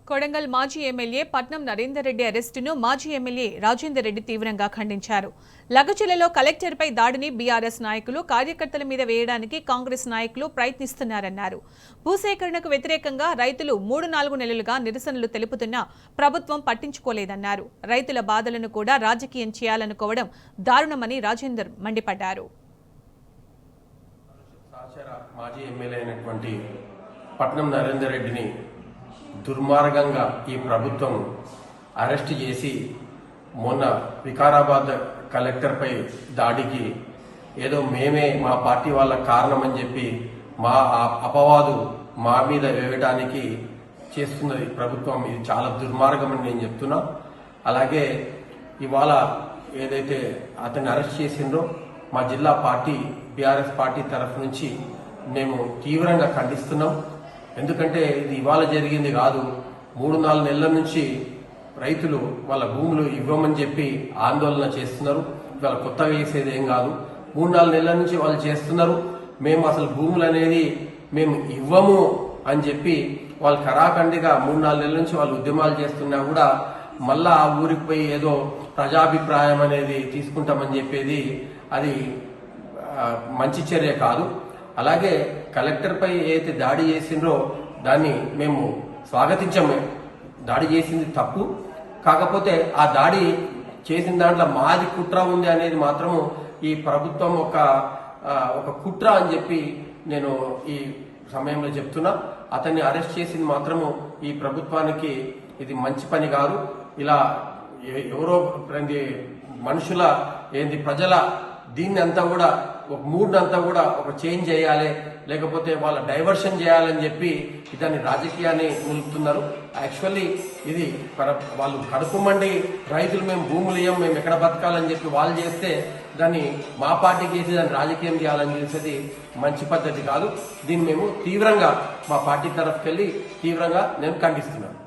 కొడంగల్ మాజీ ఎమ్మెల్యే పట్నం నరేందర్ రెడ్డి అరెస్టును మాజీ ఎమ్మెల్యే రాజేందర్ రెడ్డి తీవ్రంగా ఖండించారు. లగచిలలో కలెక్టర్పై దాడిని బీఆర్ఎస్ నాయకులు కార్యకర్తల మీద వేయడానికి కాంగ్రెస్ నాయకులు ప్రయత్నిస్తున్నారన్నారు. భూసేకరణకు వ్యతిరేకంగా రైతులు 3-4 నెలలుగా నిరసనలు తెలుపుతున్నా ప్రభుత్వం పట్టించుకోలేదన్నారు. రైతుల బాధలను కూడా రాజకీయం చేయాలనుకోవడం దారుణమని రాజేందర్ మండిపడ్డారు. మాజీ ఎమ్మెల్యే అయినటువంటి పట్నం నరేందర్ రెడ్డిని దుర్మార్గంగా ఈ ప్రభుత్వం అరెస్ట్ చేసి మొన్న వికారాబాద్ కలెక్టర్పై దాడికి ఏదో మేమే మా పార్టీ వాళ్ళ కారణమని చెప్పి మా అపవాదు మా మీద వేయడానికి చేస్తున్నది ప్రభుత్వం. ఇది చాలా దుర్మార్గం అని నేను చెప్తున్నా. అలాగే ఇవాళ ఏదైతే అతన్ని అరెస్ట్ చేసిండ్రో మా జిల్లా పార్టీ బీఆర్ఎస్ పార్టీ తరఫు నుంచి మేము తీవ్రంగా ఖండిస్తున్నాం. ఎందుకంటే ఇది ఇవాళ జరిగింది కాదు. 3-4 నెలల నుంచి రైతులు వాళ్ళ భూములు ఇవ్వమని చెప్పి ఆందోళన చేస్తున్నారు. ఇవాళ కొత్తగా వేసేది ఏం కాదు. 3-4 నెలల నుంచి వాళ్ళు చేస్తున్నారు. మేము అసలు భూములు అనేది మేము ఇవ్వము అని చెప్పి వాళ్ళు కరాఖండిగా 3-4 నెలల నుంచి వాళ్ళు ఉద్యమాలు చేస్తున్నా కూడా మళ్ళా ఆ ఊరికి పోయి ఏదో ప్రజాభిప్రాయం అనేది తీసుకుంటామని చెప్పేది అది మంచి చర్య కాదు. అలాగే కలెక్టర్పై ఏదైతే దాడి చేసిండ్రో దాన్ని మేము స్వాగతించాము. దాడి చేసింది తప్పు. కాకపోతే ఆ దాడి చేసిన దాంట్లో మాది కుట్ర ఉంది అనేది మాత్రము ఈ ప్రభుత్వం ఒక కుట్ర అని చెప్పి నేను ఈ సమయంలో చెప్తున్నా. అతన్ని అరెస్ట్ చేసింది మాత్రము ఈ ప్రభుత్వానికి ఇది మంచి పని కాదు. ఇలా ఎవరో మనుషుల ప్రజల దీన్ని అంతా కూడా ఒక మూడ్ అంతా కూడా ఒక చేంజ్ చేయాలి, లేకపోతే వాళ్ళ డైవర్షన్ చేయాలని చెప్పి దాన్ని రాజకీయాన్ని నిలుపుతున్నారు. యాక్చువల్లీ ఇది వాళ్ళు కడుపుమండి రైతులు మేము భూములు ఇయ్యం, మేము ఎక్కడ బతకాలని చెప్పి వాళ్ళు చేస్తే దాన్ని మా పార్టీకి చేసి దాన్ని రాజకీయం చేయాలని చేసేది మంచి పద్ధతి కాదు. దీన్ని మేము తీవ్రంగా మా పార్టీ తరఫుకెళ్ళి తీవ్రంగా నేను ఖండిస్తున్నాను.